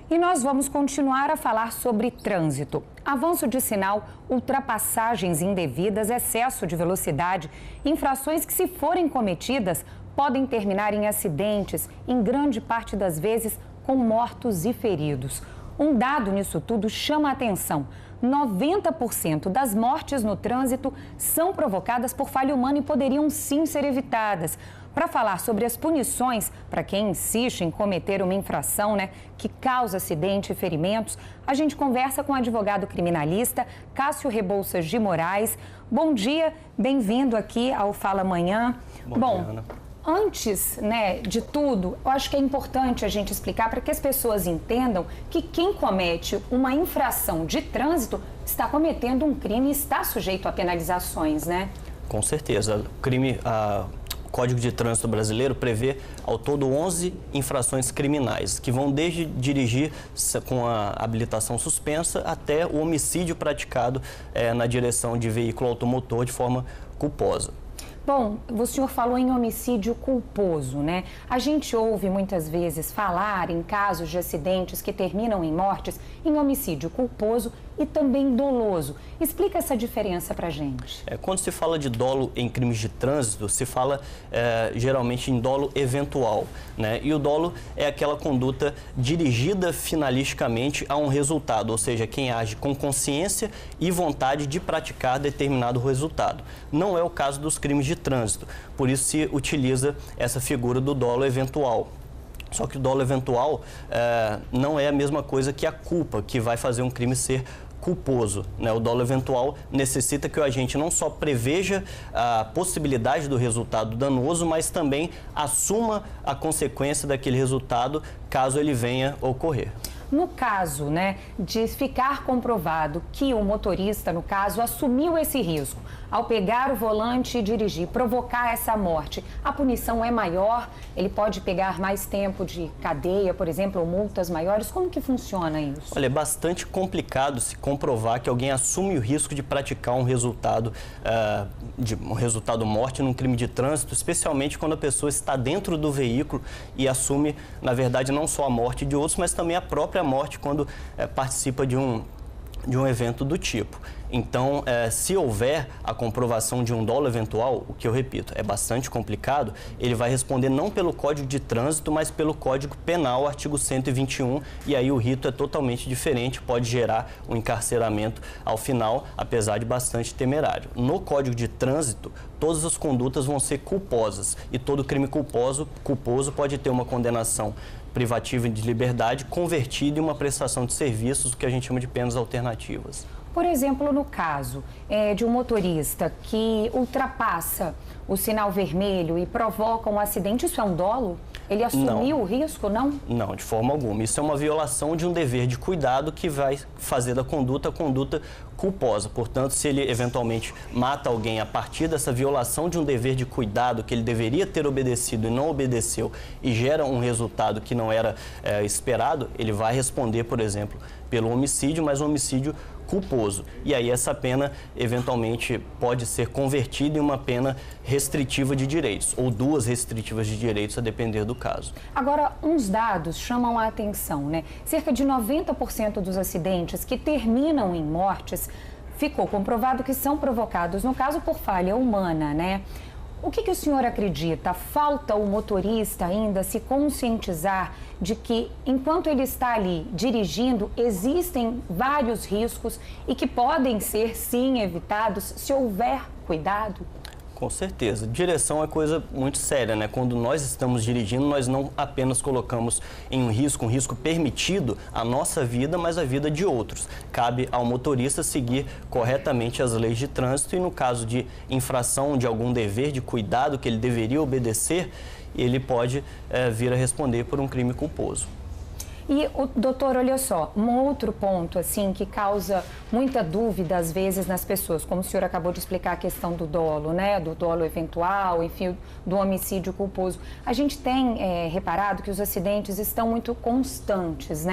E nós vamos continuar a falar sobre trânsito. Avanço de sinal, ultrapassagens indevidas, excesso de velocidade, infrações que, se forem cometidas, podem terminar em acidentes, em grande parte das vezes com mortos e feridos. Um dado nisso tudo chama a atenção. 90% das mortes no trânsito são provocadas por falha humana e poderiam sim ser evitadas. Para falar sobre as punições para quem insiste em cometer uma infração, que causa acidente e ferimentos, a gente conversa com o advogado criminalista Cássio Rebouças de Moraes. Bom dia, bem-vindo aqui ao Fala Amanhã. Bom dia, Ana. Antes, de tudo, eu acho que é importante a gente explicar para que as pessoas entendam que quem comete uma infração de trânsito está cometendo um crime e está sujeito a penalizações, Com certeza. O Código de Trânsito Brasileiro prevê ao todo 11 infrações criminais, que vão desde dirigir com a habilitação suspensa até o homicídio praticado na direção de veículo automotor de forma culposa. Bom, o senhor falou em homicídio culposo, A gente ouve muitas vezes falar em casos de acidentes que terminam em mortes em homicídio culposo e também doloso. Explica essa diferença pra gente. Quando se fala de dolo em crimes de trânsito, se fala geralmente em dolo eventual, E o dolo é aquela conduta dirigida finalisticamente a um resultado, ou seja, quem age com consciência e vontade de praticar determinado resultado. Não é o caso dos crimes de trânsito, por isso se utiliza essa figura do dolo eventual. Só que o dolo eventual não é a mesma coisa que a culpa, que vai fazer um crime ser culposo, O dolo eventual necessita que o agente não só preveja a possibilidade do resultado danoso, mas também assuma a consequência daquele resultado caso ele venha ocorrer. No caso, de ficar comprovado que o motorista, no caso, assumiu esse risco ao pegar o volante e dirigir, provocar essa morte, a punição é maior? Ele pode pegar mais tempo de cadeia, por exemplo, ou multas maiores? Como que funciona isso? Olha, é bastante complicado se comprovar que alguém assume o risco de praticar um resultado morte num crime de trânsito, especialmente quando a pessoa está dentro do veículo e assume, na verdade, não só a morte de outros, mas também a própria morte quando participa de um evento do tipo. Então, se houver a comprovação de um dolo eventual, o que eu repito, é bastante complicado, ele vai responder não pelo Código de Trânsito, mas pelo Código Penal, artigo 121, e aí o rito é totalmente diferente, pode gerar um encarceramento ao final, apesar de bastante temerário. No Código de Trânsito, todas as condutas vão ser culposas, e todo crime culposo pode ter uma condenação privativa de liberdade convertida em uma prestação de serviços, o que a gente chama de penas alternativas. Por exemplo, no caso de um motorista que ultrapassa o sinal vermelho e provoca um acidente, isso é um dolo? Ele assumiu o risco, não? Não, de forma alguma. Isso é uma violação de um dever de cuidado que vai fazer da conduta a conduta culposa. Portanto, se ele eventualmente mata alguém a partir dessa violação de um dever de cuidado que ele deveria ter obedecido e não obedeceu e gera um resultado que não era esperado, ele vai responder, por exemplo, pelo homicídio, mas um homicídio culposo. E aí essa pena, eventualmente, pode ser convertida em uma pena restritiva de direitos, ou duas restritivas de direitos, a depender do caso. Agora, uns dados chamam a atenção, Cerca de 90% dos acidentes que terminam em mortes, ficou comprovado que são provocados, no caso, por falha humana, O que o senhor acredita? Falta o motorista ainda se conscientizar de que, enquanto ele está ali dirigindo, existem vários riscos e que podem ser, sim, evitados se houver cuidado? Com certeza. Direção é coisa muito séria, Quando nós estamos dirigindo, nós não apenas colocamos em um risco permitido a nossa vida, mas a vida de outros. Cabe ao motorista seguir corretamente as leis de trânsito e, no caso de infração de algum dever de cuidado que ele deveria obedecer, ele pode vir a responder por um crime culposo. E, doutor, olha só, um outro ponto, que causa muita dúvida, às vezes, nas pessoas, como o senhor acabou de explicar a questão do dolo, do dolo eventual, enfim, do homicídio culposo. A gente tem reparado que os acidentes estão muito constantes,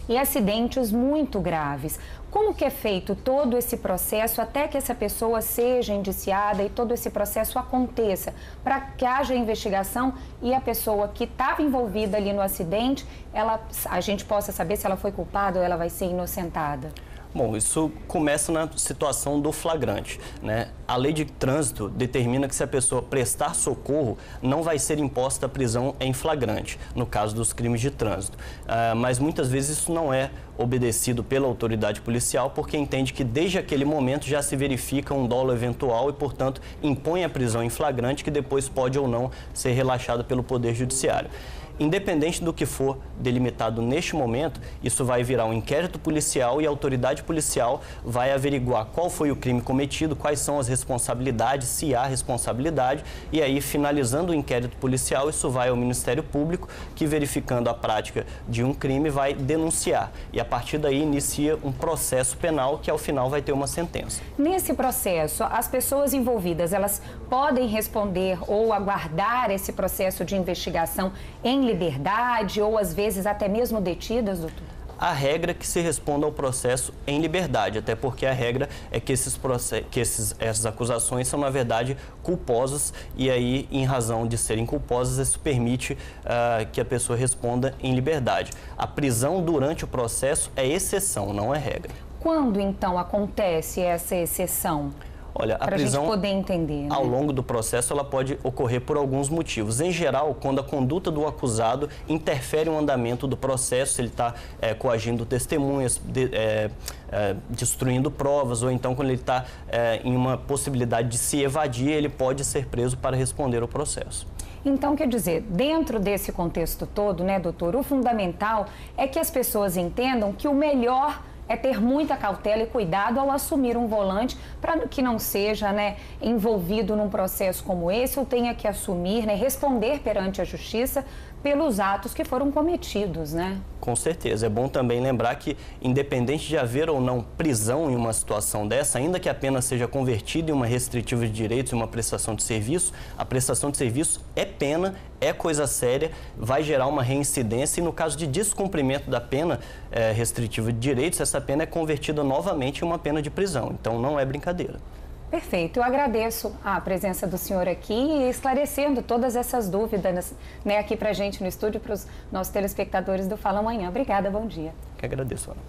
E acidentes muito graves. Como que é feito todo esse processo até que essa pessoa seja indiciada e todo esse processo aconteça, para que haja investigação e a pessoa que estava envolvida ali no acidente, a gente possa saber se ela foi culpada ou ela vai ser inocentada? Bom, isso começa na situação do flagrante, né? A lei de trânsito determina que se a pessoa prestar socorro, não vai ser imposta a prisão em flagrante, no caso dos crimes de trânsito. Mas muitas vezes isso não é obedecido pela autoridade policial, porque entende que desde aquele momento já se verifica um dolo eventual e, portanto, impõe a prisão em flagrante, que depois pode ou não ser relaxada pelo Poder Judiciário. Independente do que for delimitado neste momento, isso vai virar um inquérito policial e a autoridade policial vai averiguar qual foi o crime cometido, quais são as responsabilidades, se há responsabilidade, e aí, finalizando o inquérito policial, isso vai ao Ministério Público, que, verificando a prática de um crime, vai denunciar. E a partir daí inicia um processo penal que, ao final, vai ter uma sentença. Nesse processo, as pessoas envolvidas, elas podem responder ou aguardar esse processo de investigação em liberdade ou, às vezes, até mesmo detidas, doutor? A regra é que se responda ao processo em liberdade, até porque a regra é que essas acusações são, na verdade, culposas e aí, em razão de serem culposas, isso permite que a pessoa responda em liberdade. A prisão durante o processo é exceção, não é regra. Quando, então, acontece essa exceção? Olha, a prisão, poder entender, né? Ao longo do processo, ela pode ocorrer por alguns motivos. Em geral, quando a conduta do acusado interfere no andamento do processo, ele está coagindo testemunhas, destruindo provas, ou então quando ele está em uma possibilidade de se evadir, ele pode ser preso para responder ao processo. Então, quer dizer, dentro desse contexto todo, né, doutor, o fundamental é que as pessoas entendam que o melhor é ter muita cautela e cuidado ao assumir um volante para que não seja, né, envolvido num processo como esse ou tenha que assumir, né, responder perante a justiça pelos atos que foram cometidos, né? Com certeza. É bom também lembrar que, independente de haver ou não prisão em uma situação dessa, ainda que a pena seja convertida em uma restritiva de direitos e uma prestação de serviço, a prestação de serviço é pena, é coisa séria, vai gerar uma reincidência e, no caso de descumprimento da pena restritiva de direitos, essa pena é convertida novamente em uma pena de prisão. Então, não é brincadeira. Perfeito. Eu agradeço a presença do senhor aqui e esclarecendo todas essas dúvidas, né, aqui pra gente no estúdio, para os nossos telespectadores do Fala Amanhã. Obrigada, bom dia. Que agradeço, Ana.